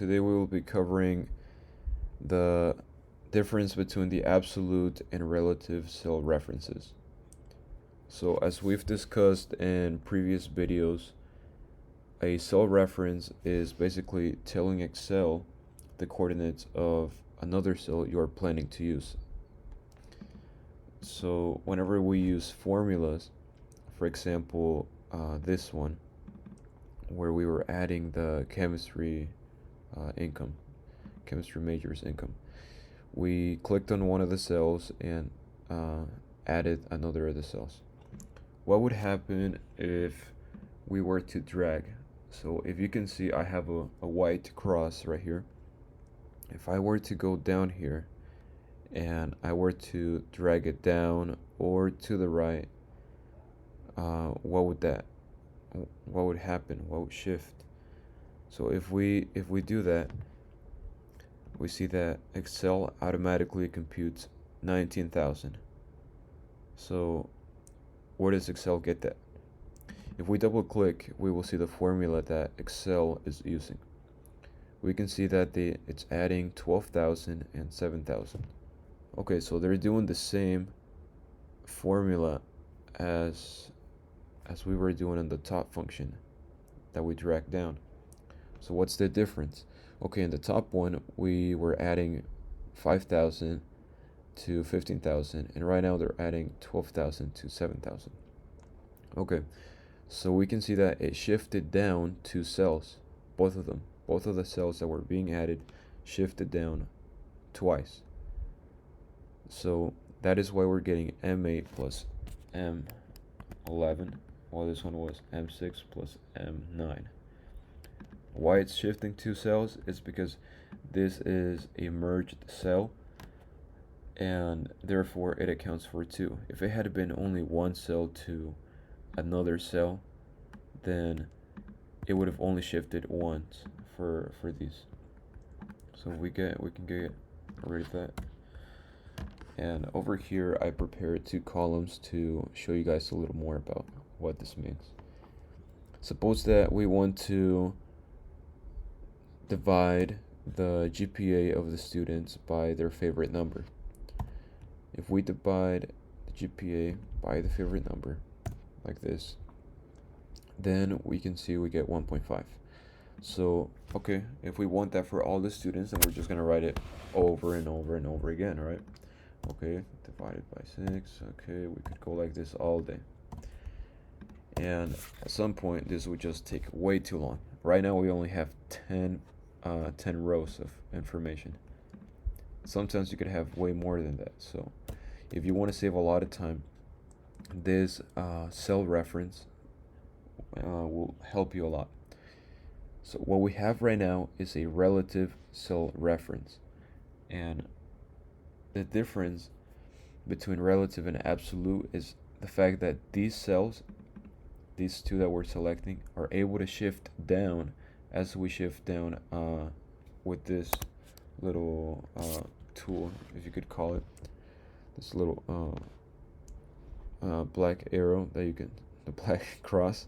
Today we will be covering the difference between the absolute and relative cell references. So as we've discussed in previous videos, a cell reference is basically telling Excel the coordinates of another cell you are planning to use. So whenever we use formulas, for example, this one, where we were adding the income, chemistry major's income, we clicked on one of the cells and added another of the cells. What would happen if we were to drag? So if you can see, I have a white cross right here. If I were to go down here and I were to drag it down or to the right, what would happen? What would shift? So if we do that, we see that Excel automatically computes 19,000. So where does Excel get that? If we double click, we will see the formula that Excel is using. We can see that it's adding 12,000 and 7,000. Okay, so they're doing the same formula as we were doing in the top function that we dragged down. So what's the difference? Okay, in the top one, we were adding 5,000 to 15,000, and right now they're adding 12,000 to 7,000. Okay, so we can see that it shifted down two cells, both of them. Both of the cells that were being added shifted down twice. So that is why we're getting M8 plus M11, while this one was M6 plus M9. Why it's shifting two cells is because this is a merged cell, and therefore it accounts for two. If it had been only one cell to another cell, then it would have only shifted once for these. So we can get rid of that. And over here I prepared two columns to show you guys a little more about what this means. Suppose that we want to divide the GPA of the students by their favorite number. If we divide the GPA by the favorite number, like this, then we can see we get 1.5. So, okay, if we want that for all the students, then we're just going to write it over and over and over again, right? Okay, divided by 6. Okay, we could go like this all day. And at some point, this would just take way too long. Right now, we only have 10 rows of information. Sometimes you could have way more than that. So if you want to save a lot of time, this cell reference will help you a lot. So what we have right now is a relative cell reference, and the difference between relative and absolute is the fact that these cells, these two that we're selecting, are able to shift down as we shift down with this little tool, if you could call it, this little black arrow that you can, the black cross.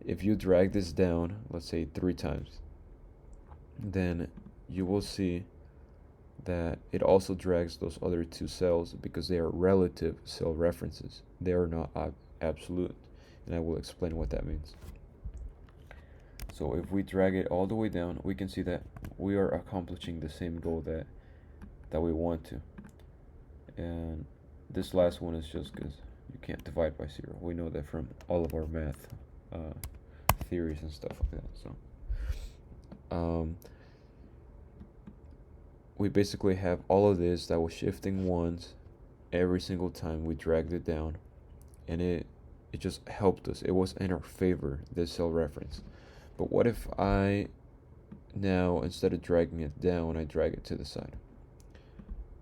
If you drag this down, let's say 3 times, then you will see that it also drags those other two cells because they are relative cell references. They are not absolute, and I will explain what that means. So if we drag it all the way down, we can see that we are accomplishing the same goal that we want to. And this last one is just because you can't divide by 0. We know that from all of our math theories and stuff like that. So we basically have all of this that was shifting once every single time we dragged it down, and it just helped us. It was in our favor, this cell reference. But what if I now, instead of dragging it down, I drag it to the side?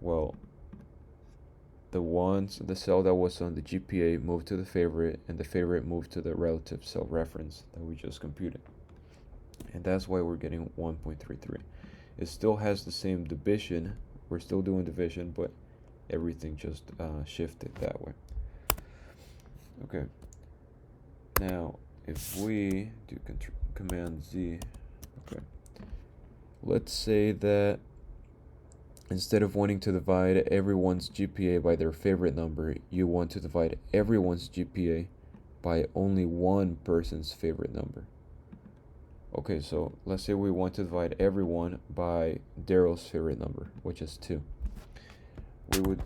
Well, the cell that was on the GPA moved to the favorite, and the favorite moved to the relative cell reference that we just computed. And that's why we're getting 1.33. It still has the same division. We're still doing division, but everything just shifted that way. Okay. Now, if we do Command Z, okay, let's say that instead of wanting to divide everyone's GPA by their favorite number, you want to divide everyone's GPA by only one person's favorite number. Okay, so let's say we want to divide everyone by Daryl's favorite number, which is 2. We would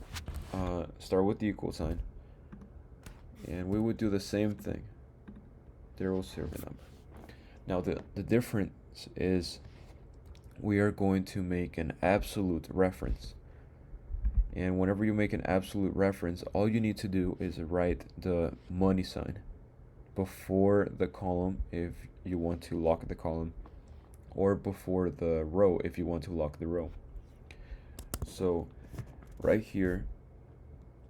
start with the equal sign, and we would do the same thing. Daryl's favorite number. Now the difference is we are going to make an absolute reference. And whenever you make an absolute reference, all you need to do is write the money sign before the column if you want to lock the column, or before the row if you want to lock the row. So right here,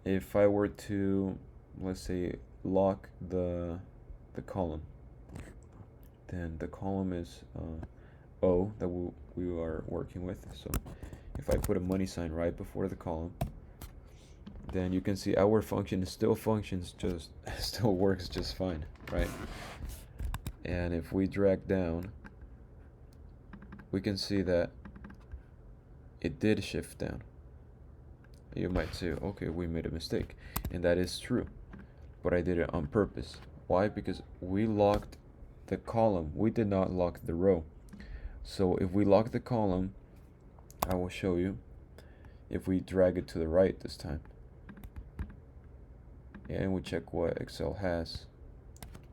if I were to, let's say, lock the column, then the column is O that we are working with. So if I put a money sign right before the column, then you can see our function still works just fine, right? And if we drag down, we can see that it did shift down. You might say, okay, we made a mistake, and that is true, but I did it on purpose. Why? Because we locked the column, we did not lock the row. So if we lock the column, I will show you. If we drag it to the right this time, and we check what Excel has,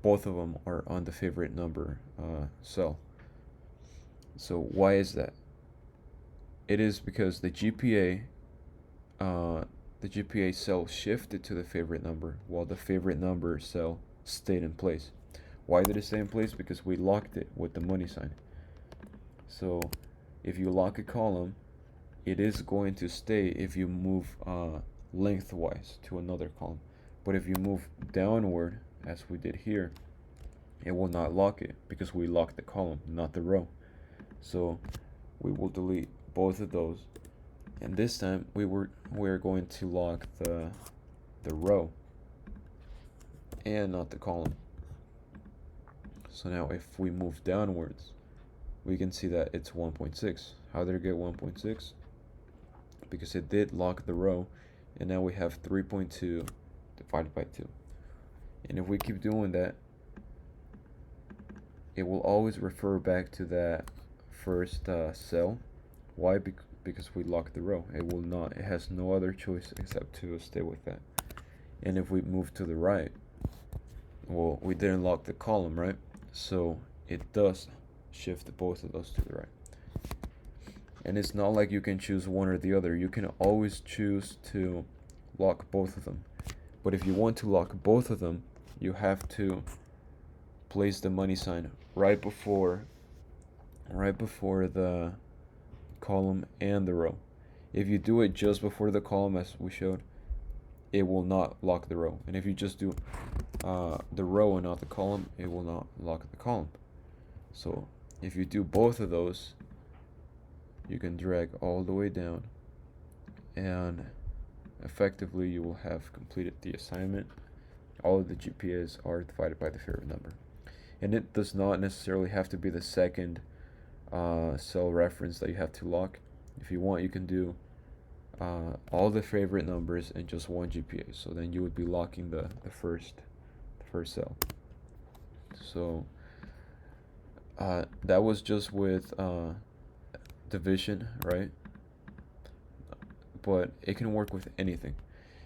both of them are on the favorite number cell. So why is that? It is because the GPA cell shifted to the favorite number while the favorite number cell stayed in place. Why did it stay in place? Because we locked it with the money sign. So if you lock a column, it is going to stay if you move lengthwise to another column. But if you move downward, as we did here, it will not lock it because we locked the column, not the row. So we will delete both of those, and this time we're going to lock the row and not the column. So now if we move downwards, we can see that it's 1.6. How did it get 1.6? Because it did lock the row, and now we have 3.2 divided by 2. And if we keep doing that, it will always refer back to that first cell. Why? Because we locked the row. It has no other choice except to stay with that. And if we move to the right, well, we didn't lock the column, right? So it does shift both of those to the right. And it's not like you can choose one or the other. You can always choose to lock both of them. But if you want to lock both of them, you have to place the money sign right before the column and the row. If you do it just before the column, as we showed, it will not lock the row. And if you just do the row and not the column, it will not lock the column. So if you do both of those, you can drag all the way down, and effectively you will have completed the assignment. All of the GPAs are divided by the favorite number. And it does not necessarily have to be the second cell reference that you have to lock. If you want, you can do all the favorite numbers in just one GPA. So then you would be locking the first cell. So that was just with division, right? But it can work with anything.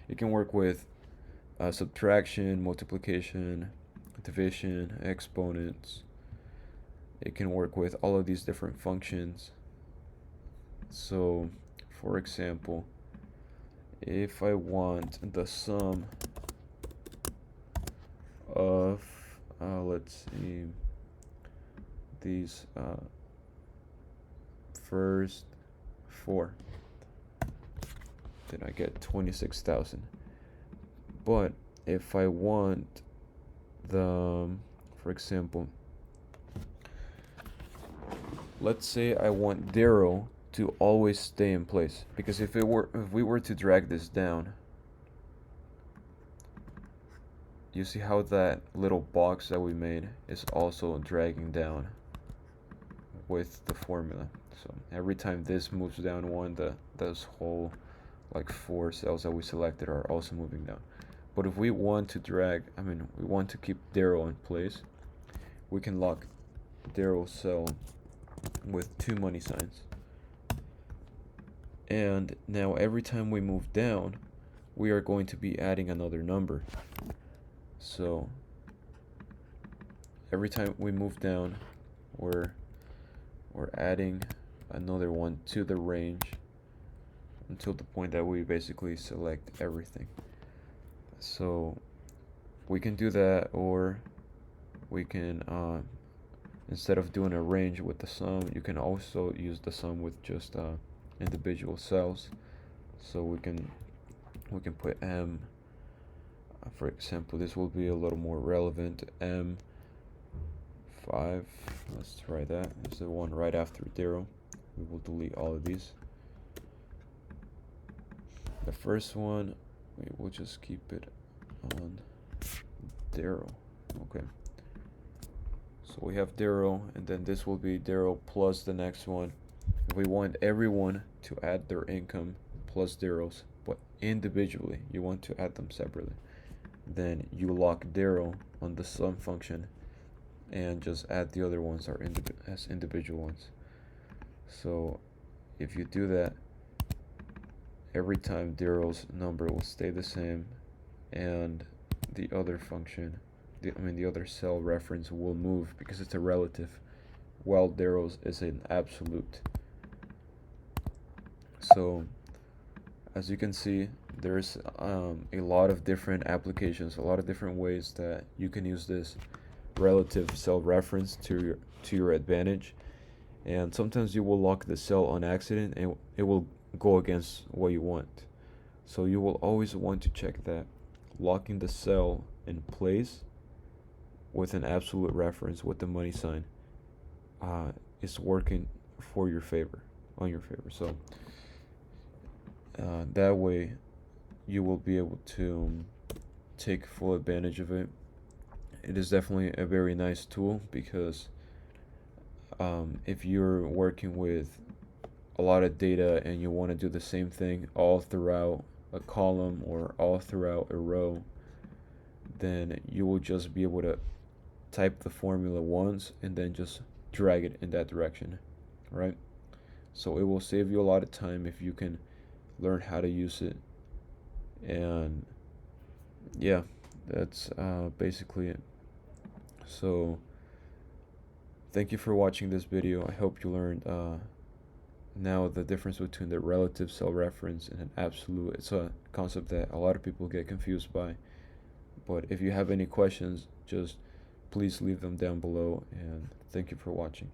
It can work with subtraction, multiplication, division, exponents. It can work with all of these different functions. So for example, if I want the sum of let's see, these first 4, then I get 26,000. But if I want the, for example, let's say I want Daryl to always stay in place, because if we were to drag this down, you see how that little box that we made is also dragging down with the formula. So every time this moves down one, those whole like 4 cells that we selected are also moving down. But if we want to we want to keep Darrow in place, we can lock Darrow cell with 2 money signs. And now every time we move down, we are going to be adding another number. So every time we move down, we're adding another one to the range until the point that we basically select everything. So we can do that, or we can instead of doing a range with the sum, you can also use the sum with just individual cells. So we can put M, for example, this will be a little more relevant, M5. Let's try that. It's the one right after 0. We will delete all of these. The first one, we will just keep it on 0. Okay. So we have 0, and then this will be 0 plus the next one. If we want everyone to add their income plus zeros, but individually, you want to add them separately, then you lock 0 on the sum function and just add the other ones as individual ones. So if you do that, every time Darrow's number will stay the same, and the other function, the other cell reference will move because it's a relative, while Darrow's is an absolute. So as you can see, there's a lot of different applications, a lot of different ways that you can use this relative cell reference to your advantage. And sometimes you will lock the cell on accident and it will go against what you want. So you will always want to check that locking the cell in place with an absolute reference with the money sign is working for your favor, on your favor. So that way you will be able to take full advantage of it. It is definitely a very nice tool because if you're working with a lot of data and you want to do the same thing all throughout a column or all throughout a row, then you will just be able to type the formula once and then just drag it in that direction, right? So it will save you a lot of time if you can learn how to use it. And yeah, that's basically it. So thank you for watching this video. I hope you learned now the difference between the relative cell reference and an absolute. It's a concept that a lot of people get confused by. But if you have any questions, just please leave them down below, and thank you for watching.